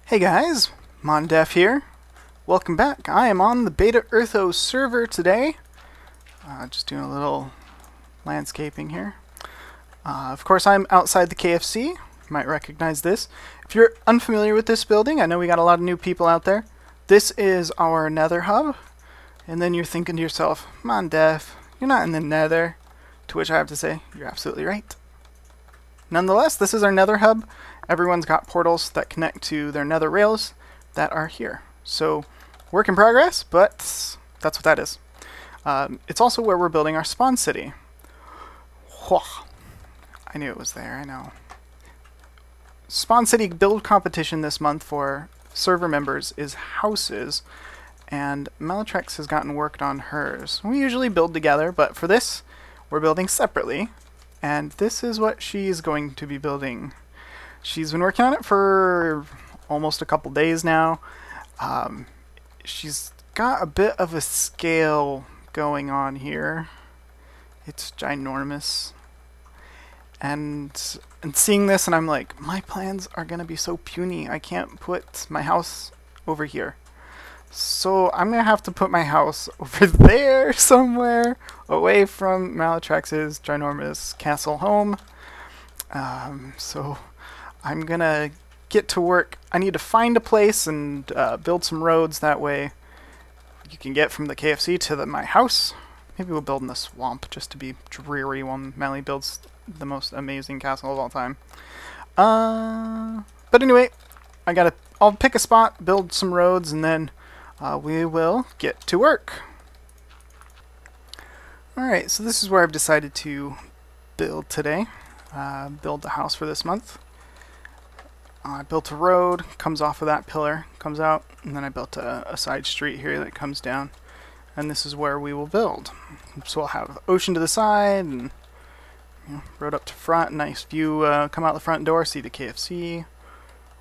Hey guys, Mondef here. Welcome back. I am on the beta Ertho server today. Just doing a little landscaping here. Of course, I'm outside the KFC. You might recognize this. If you're unfamiliar with this building, I know we got a lot of new people out there. This is our nether hub. And then you're thinking to yourself, Mondef, you're not in the nether. To which I have to say, you're absolutely right. Nonetheless, this is our nether hub. Everyone's got portals that connect to their nether rails that are here. So, work in progress, but that's what that is. It's also where we're building our spawn city. I knew it was there, I know. Spawn city build competition this month for server members is houses, and Malatrix has gotten worked on hers. We usually build together, but for this, we're building separately, and this is what she's going to be building. She's been working on it for almost a couple days now. She's got a bit of a scale going on here. It's ginormous. And seeing this, and I'm like, my plans are going to be so puny. I can't put my house over here. So I'm going to have to put my house over there somewhere, away from Malatrix's ginormous castle home. So I'm gonna get to work. I need to find a place and build some roads. That way you can get from the KFC to my house. Maybe we'll build in the swamp just to be dreary while Mally builds the most amazing castle of all time. But anyway, I'll pick a spot, build some roads, and then we will get to work. Alright, so this is where I've decided to build today. Build the house for this month. I built a road, comes off of that pillar, comes out, and then I built a side street here that comes down. And this is where we will build. So we'll have ocean to the side, and road up to front, nice view, come out the front door, see the KFC,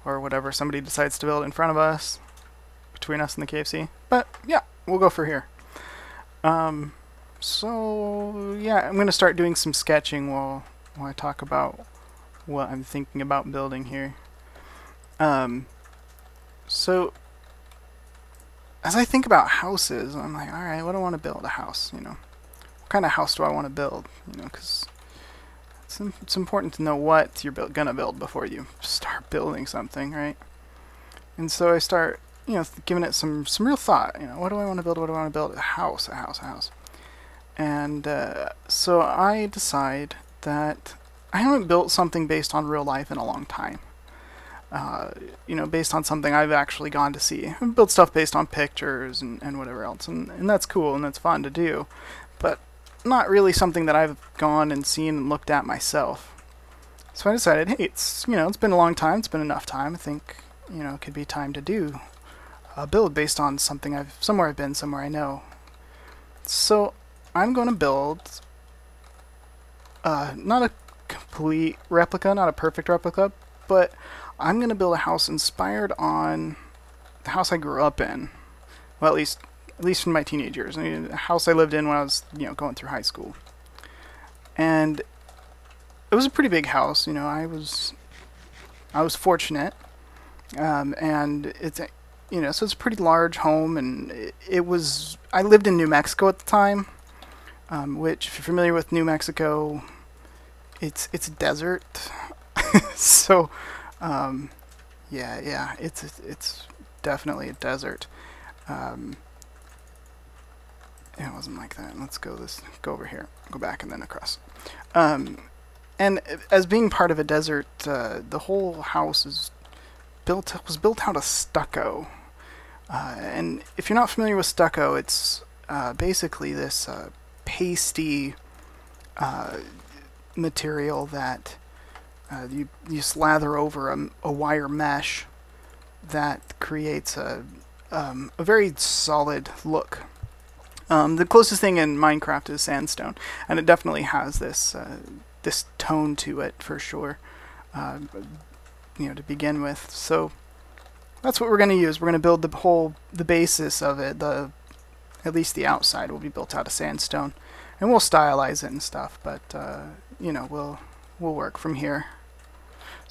or whatever somebody decides to build in front of us, between us and the KFC. But yeah, we'll go for here. So yeah, I'm going to start doing some sketching while I talk about what I'm thinking about building here. So as I think about houses, I'm like, alright, what do I want to build? A house, What kind of house do I want to build? Because it's important to know what you're gonna build before you start building something, right? And so I start, giving it some real thought. What do I want to build? What do I want to build? A house. And so I decide that I haven't built something based on real life in a long time. Based on something I've actually gone to see. I've built stuff based on pictures and whatever else, and that's cool and that's fun to do, but not really something that I've gone and seen and looked at myself. So I decided, hey, it's been a long time, it's been enough time. I think it could be time to do a build based on something somewhere I've been, somewhere I know. So I'm going to build not a complete replica, not a perfect replica, but I'm going to build a house inspired on the house I grew up in. Well, at least in my teenage years. I mean, a house I lived in when I was, going through high school. And it was a pretty big house. I was fortunate. And it's, so it's a pretty large home, and I lived in New Mexico at the time, which, if you're familiar with New Mexico, it's a desert. So, yeah, it's definitely a desert. It wasn't like that. Let's go over here, go back, and then across. And as being part of a desert, the whole house was built out of stucco. And if you're not familiar with stucco, it's basically this pasty material that you slather over a wire mesh that creates a very solid look. The closest thing in Minecraft is sandstone, and it definitely has this tone to it for sure. To begin with, so that's what we're going to use. We're going to build the basis of it. At least the outside will be built out of sandstone, and we'll stylize it and stuff. But we'll work from here.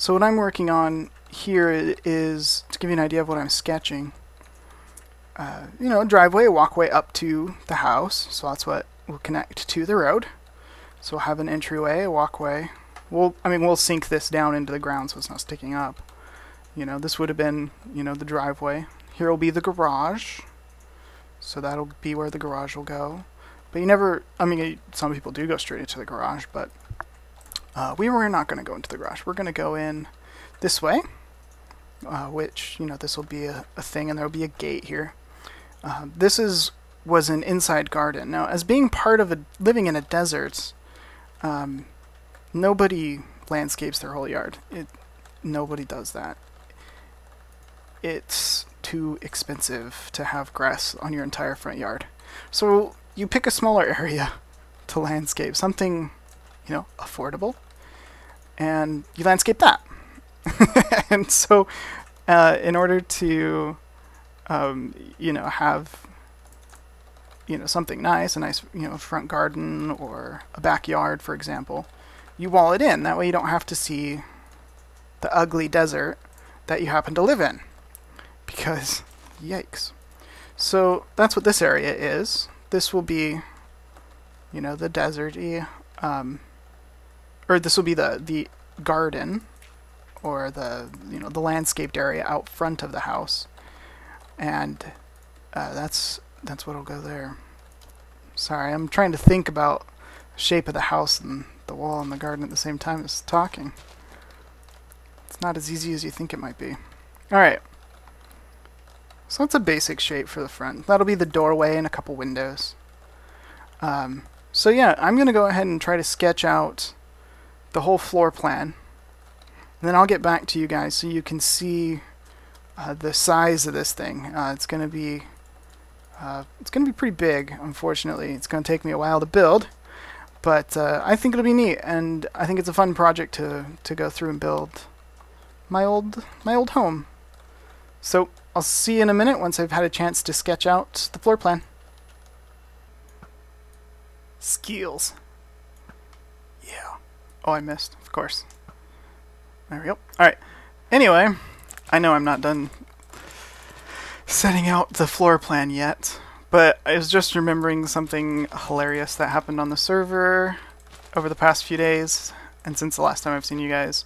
So what I'm working on here is to give you an idea of what I'm sketching. You know, driveway, walkway up to the house, so that's what will connect to the road. So we'll have an entryway, a walkway. We'll sink this down into the ground so it's not sticking up. You know, this would have been, you know, the driveway. Here will be the garage. So that'll be where the garage will go. But you never, I mean, some people do go straight into the garage, but we were not going to go into the garage. We're going to go in this way, which, you know, this will be a thing, and there will be a gate here. This was an inside garden. Now, as being part of living in a desert, nobody landscapes their whole yard. Nobody does that. It's too expensive to have grass on your entire front yard. So you pick a smaller area to landscape, something, you know, affordable, and you landscape that. And so in order to you know, have, you know, something nice, a nice, you know, front garden or a backyard, for example, you wall it in. That way you don't have to see the ugly desert that you happen to live in. Because, yikes. So that's what this area is. This will be, you know, the desert-y, or this will be the garden, or the, you know, the landscaped area out front of the house. And that's what'll go there. Sorry, I'm trying to think about the shape of the house and the wall and the garden at the same time as talking. It's not as easy as you think it might be. Alright. So that's a basic shape for the front. That'll be the doorway and a couple windows. So yeah, I'm going to go ahead and try to sketch out the whole floor plan. And then I'll get back to you guys so you can see the size of this thing. It's going to be pretty big, unfortunately. It's going to take me a while to build, but I think it'll be neat, and I think it's a fun project to go through and build my old home. So I'll see you in a minute once I've had a chance to sketch out the floor plan. Skills. Yeah. Oh, I missed, of course. There we go. Alright. Anyway, I know I'm not done setting out the floor plan yet, but I was just remembering something hilarious that happened on the server over the past few days, and since the last time I've seen you guys.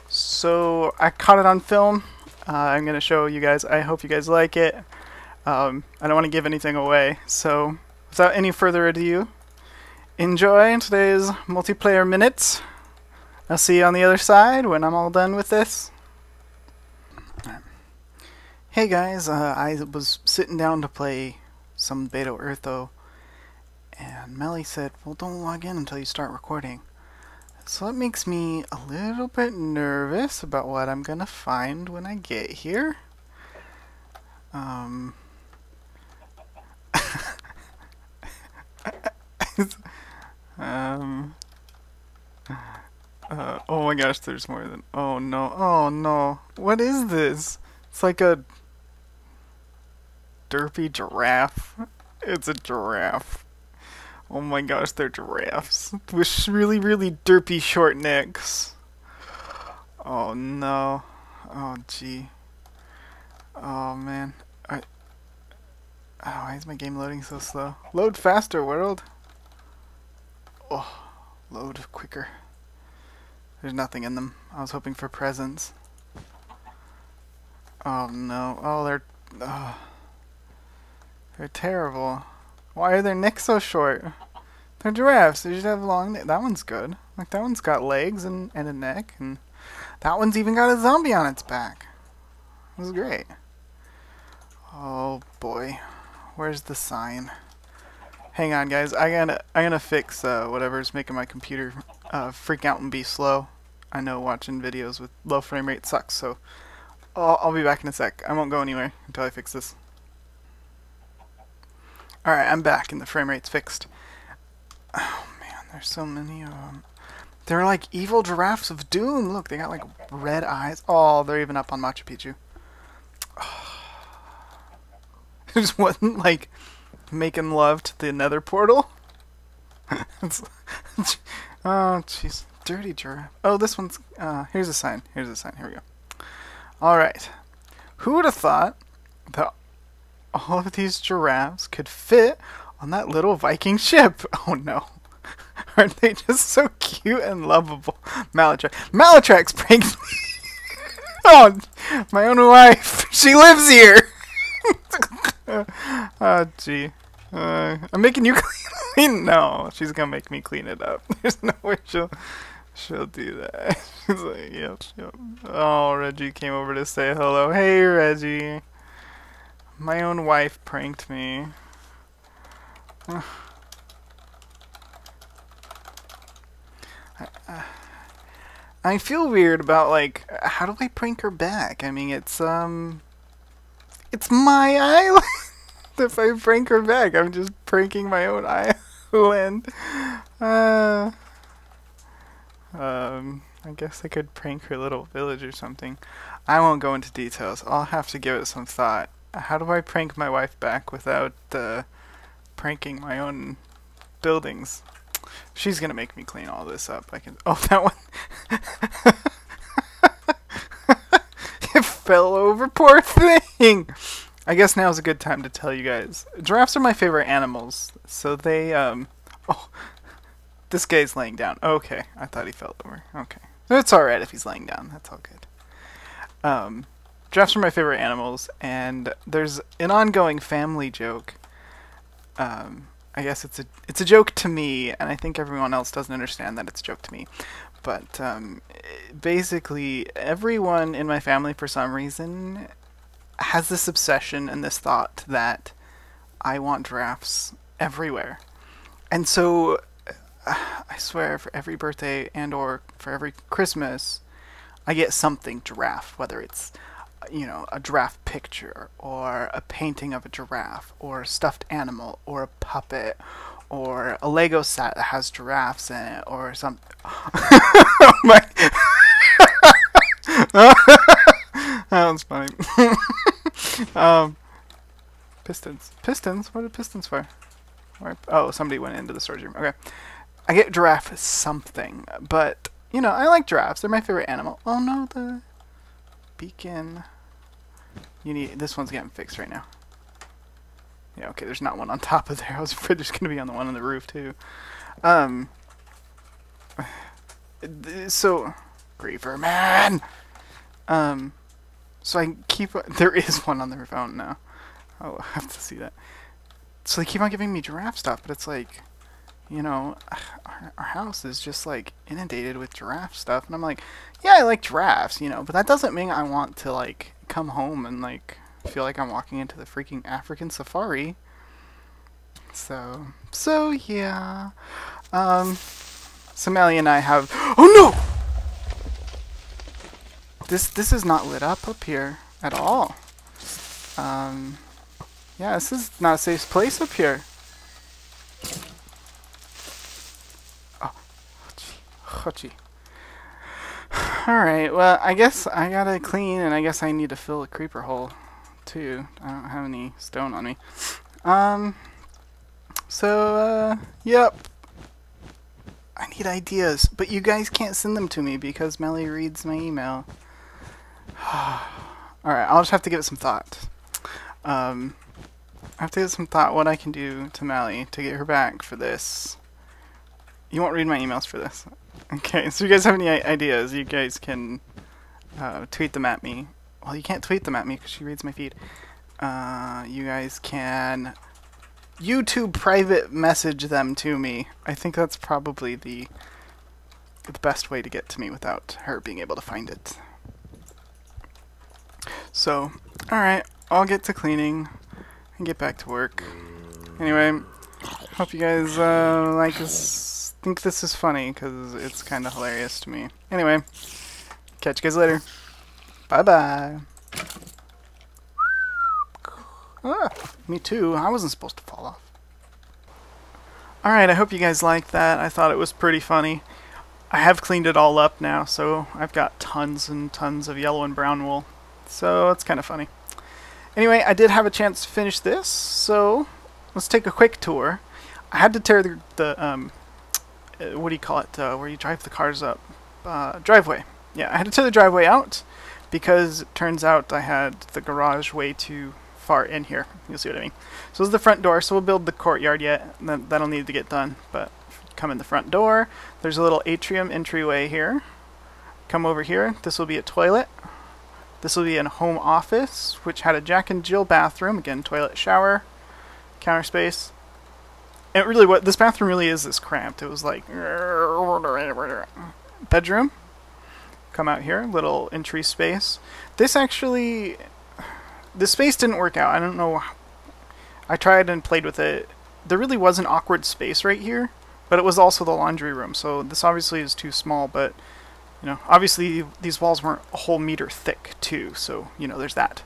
So I caught it on film. I'm going to show you guys. I hope you guys like it. I don't want to give anything away, so without any further ado, enjoy today's multiplayer minutes. I'll see you on the other side when I'm all done with this. Hey guys, I was sitting down to play some beta Ertho, and Melly said, well, don't log in until you start recording. So it makes me a little bit nervous about what I'm gonna find when I get here. Oh my gosh, there's more than... Oh no, what is this? It's like a derpy giraffe. It's a giraffe. Oh my gosh, they're giraffes with really, really derpy short necks. Oh no. Oh gee. Oh man. Why is my game loading so slow? Load faster, world. Oh, load quicker. There's nothing in them. I was hoping for presents. Oh no. Oh, they're terrible. Why are their necks so short? They're giraffes. They should have long necks. That one's good. Like, that one's got legs and a neck, and that one's even got a zombie on its back. It was great. Oh boy. Where's the sign? Hang on, guys. I'm gonna fix whatever's making my computer freak out and be slow. I know watching videos with low frame rate sucks, so I'll be back in a sec. I won't go anywhere until I fix this. Alright, I'm back and the frame rate's fixed. Oh man, there's so many of them. They're like evil giraffes of doom. Look, they got like red eyes. Oh, they're even up on Machu Picchu. Oh. It just wasn't like making love to the nether portal. Oh, jeez. Dirty giraffe. Oh, this one's... here's a sign. Here's a sign. Here we go. Alright. Who would have thought that all of these giraffes could fit on that little Viking ship? Oh no. Aren't they just so cute and lovable? Malatrax pranked me. Oh, my own wife. She lives here. Oh, gee. I'm making you clean. No, she's gonna make me clean it up. There's no way she'll do that. She's like, yep. Oh, Reggie came over to say hello. Hey, Reggie. My own wife pranked me. I feel weird about, like, how do I prank her back? I mean, it's my island. If I prank her back, I'm just pranking my own island. I guess I could prank her little village or something. I won't go into details. I'll have to give it some thought. How do I prank my wife back without pranking my own buildings? She's gonna make me clean all this up. I can. Oh, that one. It fell over. Poor thing. I guess now's a good time to tell you guys. Giraffes are my favorite animals. So they Oh, this guy's laying down. Okay, I thought he fell over. Okay, it's all right if he's laying down. That's all good. Giraffes are my favorite animals, and there's an ongoing family joke. I guess it's a joke to me, and I think everyone else doesn't understand that it's a joke to me. But basically, everyone in my family, for some reason, has this obsession and this thought that I want giraffes everywhere. And so, I swear, for every birthday and or for every Christmas, I get something giraffe, whether it's, you know, a giraffe picture, or a painting of a giraffe, or a stuffed animal, or a puppet, or a Lego set that has giraffes in it, or some. Oh my! That was funny. Pistons. Pistons? What are pistons for? Oh, somebody went into the storage room. Okay. I get giraffe something, but, you know, I like giraffes. They're my favorite animal. Oh no, the beacon. This one's getting fixed right now. Yeah, okay, there's not one on top of there. I was afraid there's gonna be on the one on the roof too. So, Griever man. So I keep. There is one on the roof. Oh no. Oh, I have to see that. So they keep on giving me giraffe stuff, but it's like, you know, our house is just like inundated with giraffe stuff, and I'm like, yeah, I like giraffes, you know, but that doesn't mean I want to like come home and like feel like I'm walking into the freaking African safari. So yeah. So Melly and I have. Oh no! This is not lit up here at all. Yeah, this is not a safe place up here. Oh, gee. Alright, well, I guess I gotta clean, and I guess I need to fill a creeper hole, too. I don't have any stone on me. Yep. I need ideas, but you guys can't send them to me because Melly reads my email. Alright, I'll just have to give it some thought. I have to give some thought what I can do to Melly to get her back for this. You won't read my emails for this. Okay, so you guys have any ideas, you guys can tweet them at me. Well, you can't tweet them at me because she reads my feed. You guys can YouTube private message them to me. I think that's probably the best way to get to me without her being able to find it. So, alright, I'll get to cleaning and get back to work. Anyway, hope you guys like this, think this is funny, because it's kind of hilarious to me. Anyway, catch you guys later. Bye-bye. Ah, me too. I wasn't supposed to fall off. Alright, I hope you guys liked that. I thought it was pretty funny. I have cleaned it all up now, so I've got tons and tons of yellow and brown wool. So it's kind of funny. Anyway, I did have a chance to finish this, so let's take a quick tour. I had to tear the what do you call it, where you drive the cars up? Driveway. Yeah, I had to tear the driveway out, because it turns out I had the garage way too far in here. You'll see what I mean. So this is the front door, so we'll build the courtyard yet. That'll need to get done, but come in the front door. There's a little atrium entryway here. Come over here. This will be a toilet. This will be a home office, which had a Jack and Jill bathroom. Again, toilet, shower, counter space. And it really, what this bathroom really is cramped. It was like bedroom. Come out here, little entry space. This space didn't work out. I don't know. I tried and played with it. There really was an awkward space right here, but it was also the laundry room. So this obviously is too small, but you know, obviously these walls weren't a whole meter thick too. So, you know, there's that.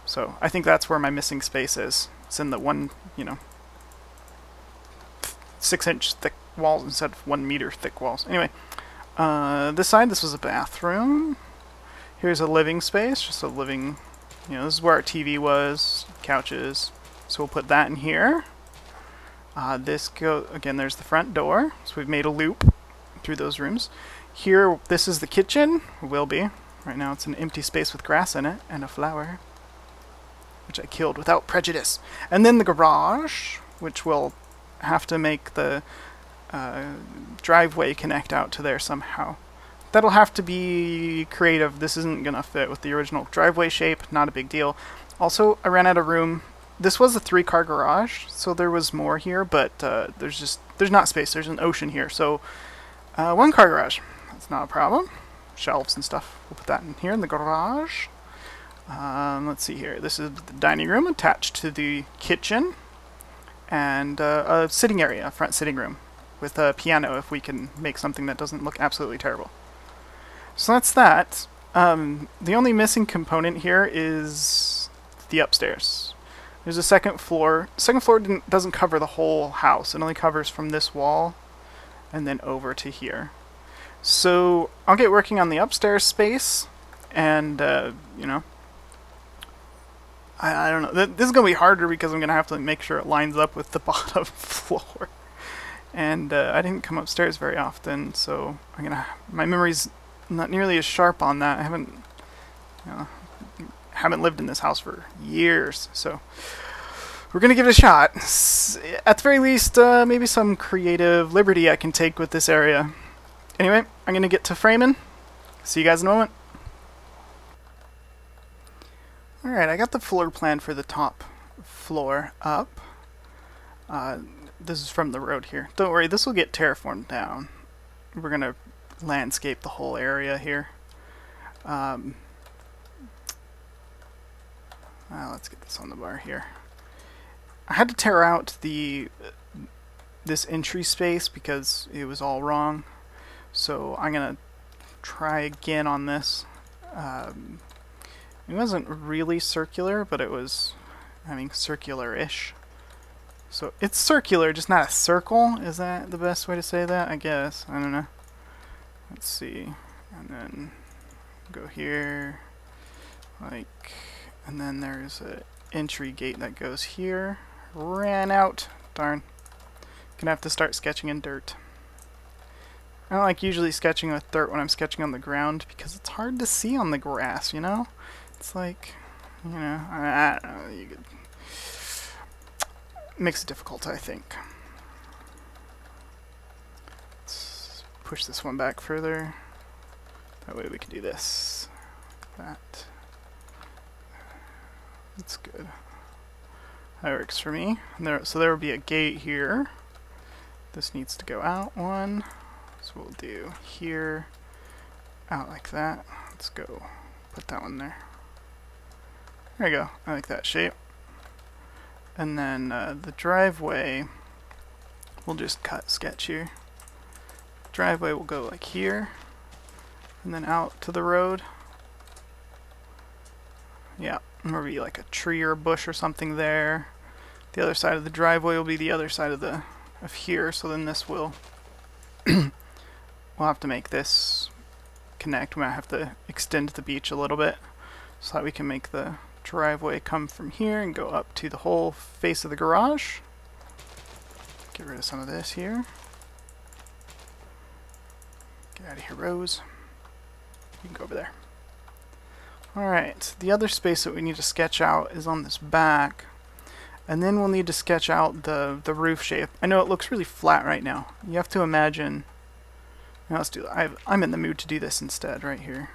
So I think that's where my missing space is. It's in the 6-inch thick walls instead of 1 meter thick walls. Anyway, this side, this was a bathroom. Here's a living space, just a living, you know, this is where our TV was, couches. So we'll put that in here. Again, there's the front door. So we've made a loop through those rooms. Here, this is the kitchen, will be. Right now it's an empty space with grass in it and a flower, which I killed without prejudice. And then the garage, which will have to make the driveway connect out to there somehow. That'll have to be creative. This isn't gonna fit with the original driveway shape, not a big deal. Also, I ran out of room. This was a 3-car garage, so there was more here, but there's not space. There's an ocean here, so 1-car garage. That's not a problem. Shelves and stuff. We'll put that in here in the garage. Let's see here. This is the dining room attached to the kitchen, and a sitting area, a front sitting room, with a piano if we can make something that doesn't look absolutely terrible. So that's that. The only missing component here is the upstairs. There's a second floor. Second floor doesn't cover the whole house. It only covers from this wall and then over to here. So I'll get working on the upstairs space, and you know, I don't know. This is gonna be harder because I'm gonna have to make sure it lines up with the bottom floor. And I didn't come upstairs very often, so my memory's not nearly as sharp on that. I haven't lived in this house for years, so we're gonna give it a shot. At the very least, maybe some creative liberty I can take with this area. Anyway, I'm gonna get to framing. See you guys in a moment. Alright, I got the floor plan for the top floor up. This is from the road here. Don't worry, this will get terraformed down. We're gonna landscape the whole area here. Let's get this on the bar here. I had to tear out this entry space because it was all wrong. So I'm gonna try again on this. It wasn't really circular, but it was, circular-ish. So it's circular, just not a circle. Is that the best way to say that? I guess. I don't know. Let's see. And then go here. And then there's an entry gate that goes here. Ran out. Darn. Gonna have to start sketching in dirt. I don't like usually sketching with dirt when I'm sketching on the ground because it's hard to see on the grass, you know? It's like, you know, I don't know. It makes it difficult, I think. Let's push this one back further. That way we can do this. That. That's good. That works for me. So there will be a gate here. This needs to go out one. So we'll do here, out like that. Let's go put that one there. There you go. I like that shape. And then the driveway, we'll just sketch here. Driveway will go like here, and then out to the road. Yeah, maybe like a tree or a bush or something there. The other side of the driveway will be the other side of here. So then this will we'll have to make this connect. We might have to extend the beach a little bit so that we can make the driveway come from here and go up to the whole face of the garage. Get rid of some of this here. Get out of here, Rose. You can go over there. Alright, the other space that we need to sketch out is on this back. And then we'll need to sketch out the roof shape. I know it looks really flat right now. You have to imagine... Now let's do that. I'm in the mood to do this instead, right here.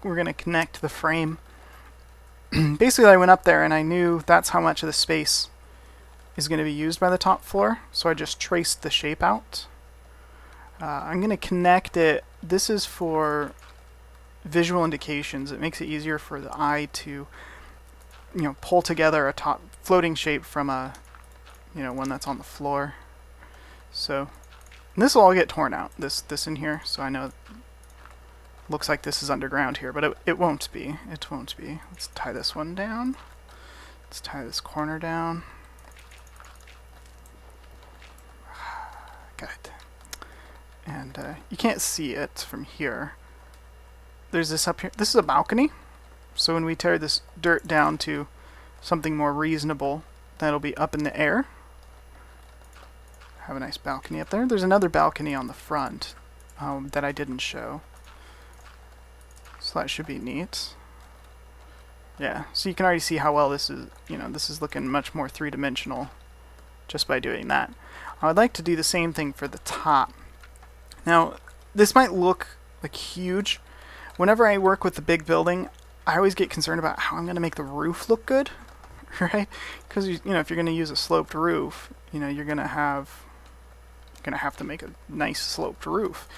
We're going to connect the frame. Basically, I went up there and I knew that's how much of the space is going to be used by the top floor. So I just traced the shape out. I'm going to connect it. This is for visual indications. It makes it easier for the eye to, pull together a top floating shape from a, one that's on the floor. So this will all get torn out. This in here. So I know it looks like this is underground here, but it won't be. It won't be. Let's tie this one down. Let's tie this corner down. Got it. And you can't see it from here. There's this up here. This is a balcony. So when we tear this dirt down to something more reasonable, that'll be up in the air. Have a nice balcony up there. There's another balcony on the front that I didn't show. So that should be neat. Yeah, so you can already see how well this is, this is looking much more three-dimensional just by doing that. I would like to do the same thing for the top. Now, this might look like huge. Whenever I work with the big building, I always get concerned about how I'm going to make the roof look good, right? Because if you're going to use a sloped roof, you're going to have to make a nice sloped roof,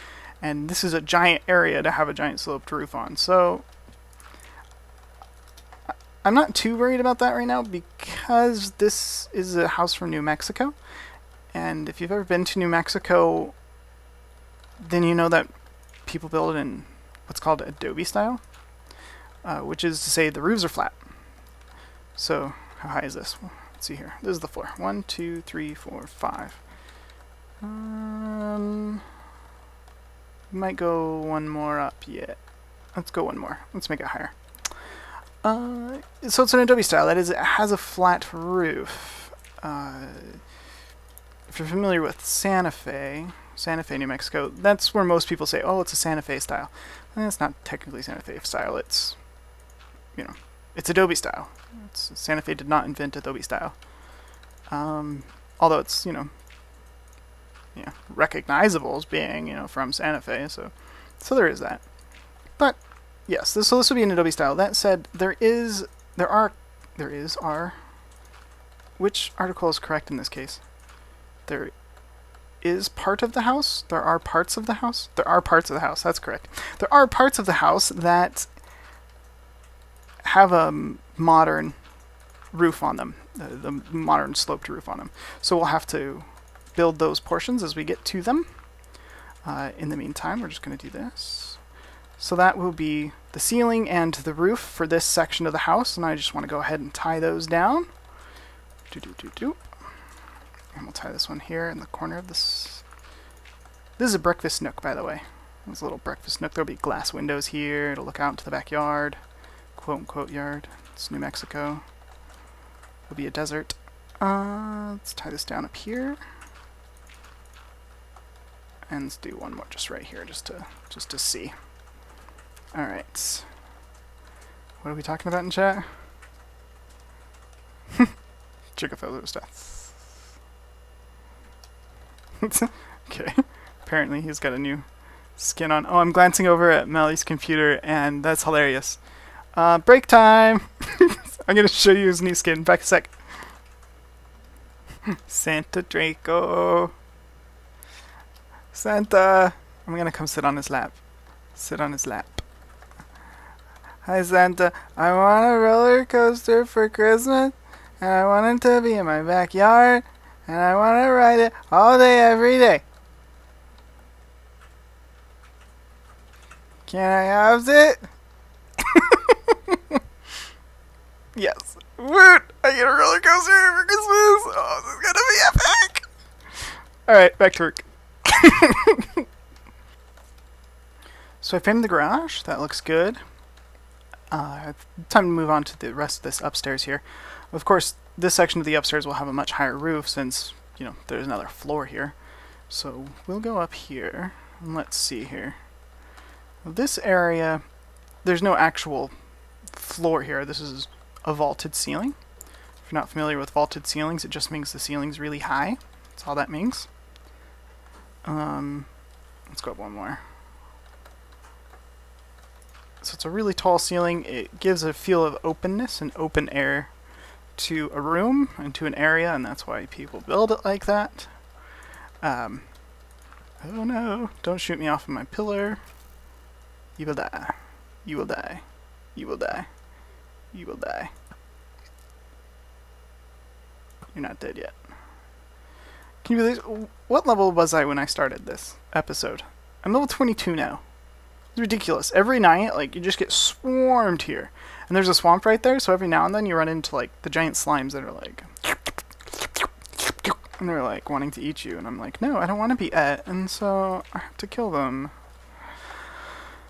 and this is a giant area to have a giant sloped roof on. So I'm not too worried about that right now because this is a house from New Mexico, and if you've ever been to New Mexico, then you know that people build in what's called Adobe style, which is to say the roofs are flat. So how high is this? Well, let's see here. This is the floor. 1, 2, 3, 4, 5. Might go one more up yet. Let's go one more. Let's make it higher. So it's an Adobe style. That is, it has a flat roof. If you're familiar with Santa Fe, New Mexico, that's where most people say, oh, it's a Santa Fe style. And it's not technically Santa Fe style. It's, it's Adobe style. Santa Fe did not invent Adobe style. Although it's, recognizable as being, from Santa Fe. So there is that. But yes, this will be an Adobe style. That said, which article is correct in this case? There is part of the house. There are parts of the house. There are parts of the house. That's correct. There are parts of the house that have a modern roof on them, the modern sloped roof on them. So we'll have to build those portions as we get to them. In the meantime, we're just going to do this. So that will be the ceiling and the roof for this section of the house, and I just want to go ahead and tie those down. And we'll tie this one here in the corner of this. This is a breakfast nook, by the way. This little breakfast nook. There'll be glass windows here. It'll look out into the backyard. Quote-unquote yard. It's New Mexico. It'll be a desert. Let's tie this down up here. And let's do one more just right here, just to see. Alright. What are we talking about in chat? Chickafellow stuff. Okay. Apparently he's got a new skin on. Oh, I'm glancing over at Melly's computer, and that's hilarious. Break time! I'm gonna show you his new skin. Back a sec. Santa Draco. Santa! I'm gonna come sit on his lap. Sit on his lap. Hi, Santa. I want a roller coaster for Christmas, and I want it to be in my backyard, and I want to ride it all day, every day. Can I have it? Yes. Woot! I get a roller coaster for Christmas! Oh, this is gonna be epic! Alright, back to work. So I framed the garage. That looks good. Time to move on to the rest of this upstairs here. Of course, this section of the upstairs will have a much higher roof since, there's another floor here. So we'll go up here, and let's see here. This area, there's no actual floor here. This is a vaulted ceiling. If you're not familiar with vaulted ceilings, it just means the ceiling's really high. That's all that means. Let's go up one more. So it's a really tall ceiling. It gives a feel of openness and open air to a room and to an area, and that's why people build it like that. Oh no, don't shoot me off of my pillar. You will die. You will die. You will die. You will die. You're not dead yet. Can you believe, what level was I when I started this episode? I'm level 22 now. It's ridiculous. Every night, like, you just get swarmed here. And there's a swamp right there, so every now and then you run into, like, the giant slimes that are like... And they're, like, wanting to eat you. And I'm like, no, I don't want to be et. And so I have to kill them.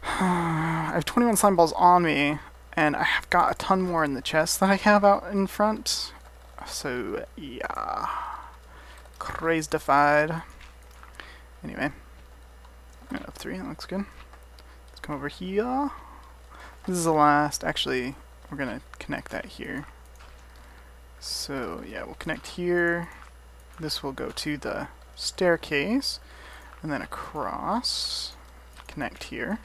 I have 21 slime balls on me. And I have got a ton more in the chest that I have out in front. So, yeah. Crazed-ified. Anyway. I'm up 3, that looks good. Let's come over here. This is the last. Actually, we're gonna connect that here. So, yeah, we'll connect here. This will go to the staircase. And then across. Connect here.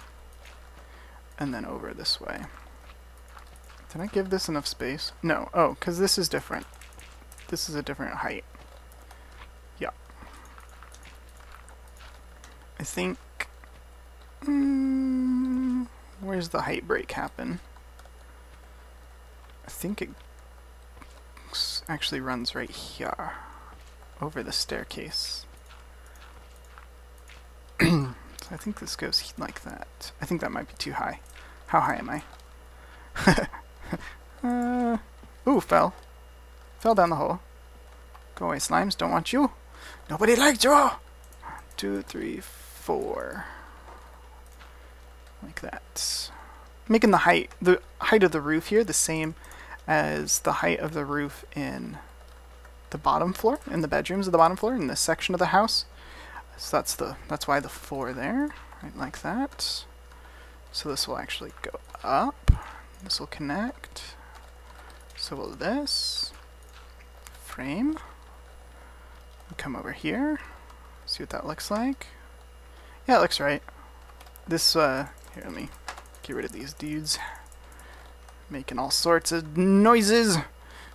And then over this way. Did I give this enough space? No. Oh, because this is different. This is a different height. Yeah. I think... where's the height break happen? I think it actually runs right here. Over the staircase. So I think this goes like that. I think that might be too high. How high am I? Ooh, fell. Fell down the hole. Go away, slimes. Don't want you. Nobody likes you. 1, 2, 3, 4. Like that. Making the height of the roof here the same as the height of the roof in the bottom floor, in the bedrooms of the bottom floor, in this section of the house. So that's why the 4 there, right like that. So this will actually go up. This will connect. So will this frame. Come over here. See what that looks like. Yeah, it looks right. This here, let me get rid of these dudes. Making all sorts of noises.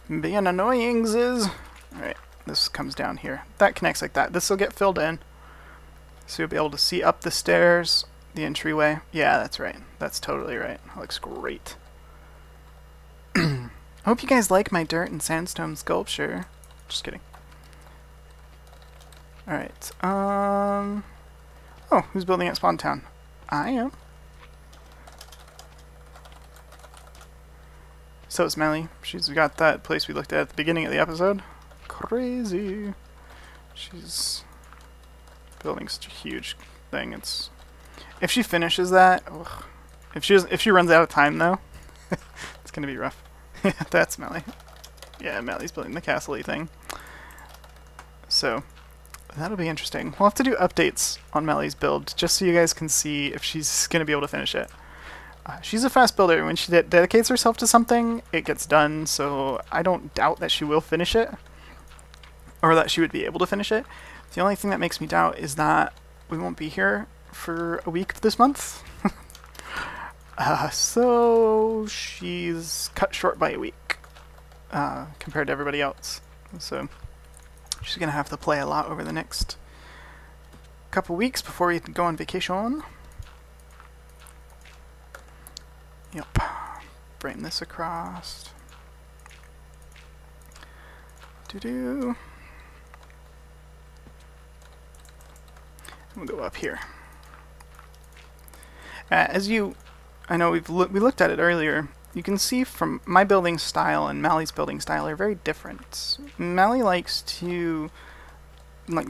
Being annoyingses. Alright, this comes down here. That connects like that. This will get filled in. So you'll be able to see up the stairs, the entryway. Yeah, that's right. That's totally right. That looks great. I hope you guys like my dirt and sandstone sculpture. Just kidding. Alright, oh, who's building at Spawn Town? I am. So is Melly. She's got that place we looked at the beginning of the episode. Crazy. She's building such a huge thing. It's if she finishes that, ugh. If she runs out of time though, it's gonna be rough. That's Melly. Yeah, Melly's building the castle-y thing. So that'll be interesting. We'll have to do updates on Melly's build just so you guys can see if she's gonna be able to finish it. She's a fast builder. When she dedicates herself to something, it gets done, so I don't doubt that she will finish it, or that she would be able to finish it. The only thing that makes me doubt is that we won't be here for a week this month. So she's cut short by a week compared to everybody else. So she's going to have to play a lot over the next couple weeks before we go on vacation. Yep. Bring this across. Doo-doo. We'll go up here. I know we looked at it earlier. You can see from my building style and Mally's building style are very different. Mally likes to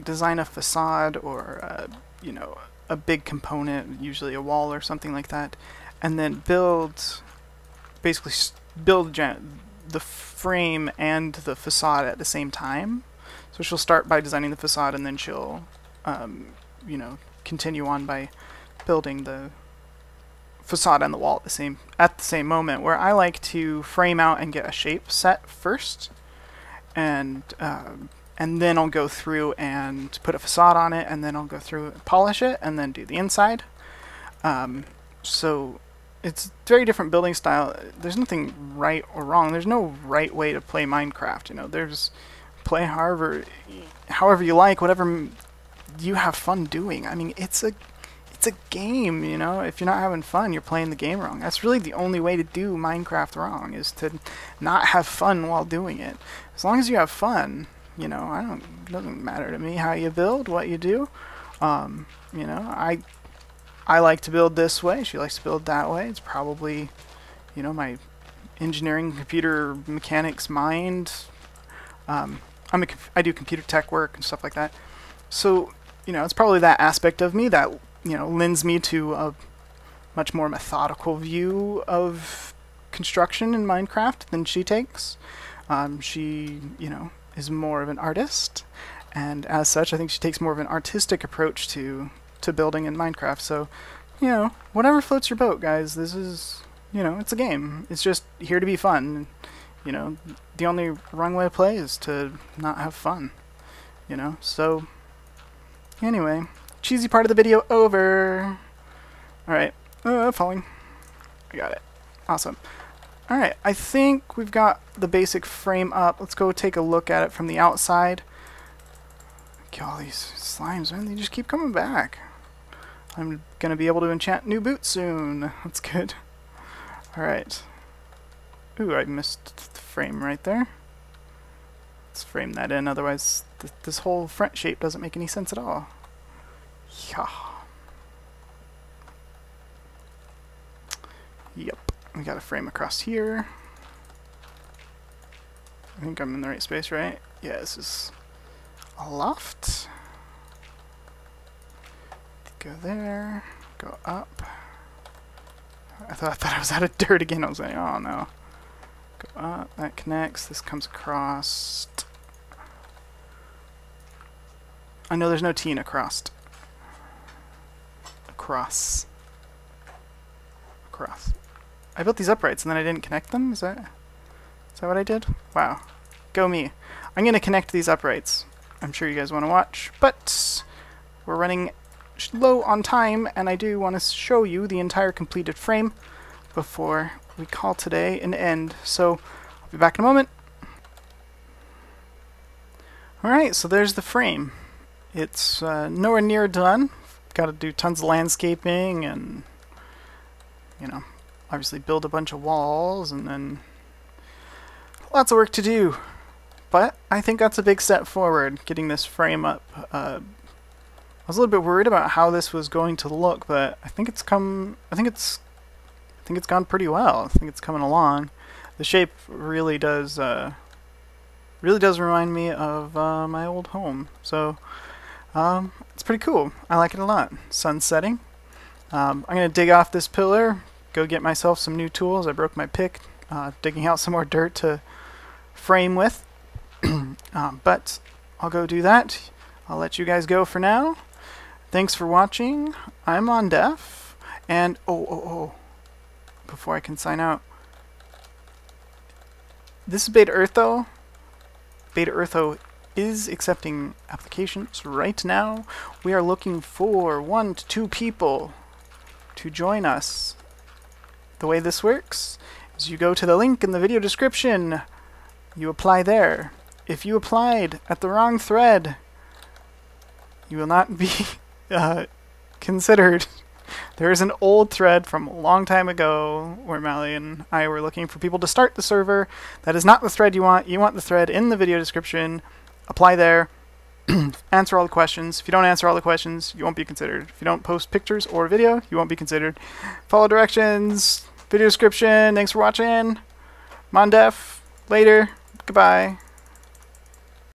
design a facade or you know, a big component, usually a wall or something like that, and then basically build the frame and the facade at the same time. So she'll start by designing the facade, and then she'll you know, continue on by building the facade on the wall at the same moment, where I like to frame out and get a shape set first, and then I'll go through and put a facade on it, and then I'll go through and polish it, and then do the inside. So it's very different building style. There's nothing right or wrong. There's no right way to play Minecraft. You know, there's play however you like, whatever you have fun doing. I mean, it's a game, you know. If you're not having fun, you're playing the game wrong. That's really the only way to do Minecraft wrong, is to not have fun while doing it. As long as you have fun, you know, it doesn't matter to me how you build, what you do. You know, I like to build this way. She likes to build that way. It's probably, you know, my engineering, computer mechanics mind. I do computer tech work and stuff like that. So, you know, it's probably that aspect of me that, you know, lends me to a much more methodical view of construction in Minecraft than she takes. She, you know, is more of an artist, and as such, I think she takes more of an artistic approach to building in Minecraft. So, you know, whatever floats your boat, guys. This is, you know, it's a game. It's just here to be fun. You know, the only wrong way to play is to not have fun. You know, so anyway, cheesy part of the video over. Alright, falling. I got it. Awesome. Alright, I think we've got the basic frame up. Let's go take a look at it from the outside. Look at all these slimes, man. They just keep coming back. I'm going to be able to enchant new boots soon. That's good. Alright. Ooh, I missed the frame right there. Let's frame that in, otherwise this whole front shape doesn't make any sense at all. Yeah. Yep, we got a frame across here. I think I'm in the right space, right? Yeah, this is a loft. Go there, go up. I thought I was out of dirt again. I was like, oh no. Go up, that connects, this comes across. I know there's no T in across. Across. I built these uprights and then I didn't connect them? Is that what I did? Wow. Go me. I'm going to connect these uprights. I'm sure you guys want to watch, but we're running low on time, and I do want to show you the entire completed frame before we call today an end. So I'll be back in a moment. Alright, so there's the frame. It's nowhere near done. Got to do tons of landscaping and, you know, obviously build a bunch of walls, and then lots of work to do. But I think that's a big step forward, getting this frame up. I was a little bit worried about how this was going to look, but I think it's gone pretty well. I think it's coming along. The shape really does remind me of my old home. So it's pretty cool. I like it a lot. Sun's setting. I'm gonna dig off this pillar, go get myself some new tools. I broke my pick, digging out some more dirt to frame with. But I'll go do that. I'll let you guys go for now. Thanks for watching. I'm Mondef, and before I can sign out, this is Beta Ertho. Beta Ertho is accepting applications right now. We are looking for 1 to 2 people to join us. The way this works is you go to the link in the video description, you apply there. If you applied at the wrong thread, you will not be considered. There is an old thread from a long time ago where Mally and I were looking for people to start the server. That is not the thread you want. You want the thread in the video description. Apply there. Answer all the questions. If you don't answer all the questions, you won't be considered. If you don't post pictures or video, you won't be considered. Follow directions, video description. Thanks for watching. Mondef. Later. Goodbye.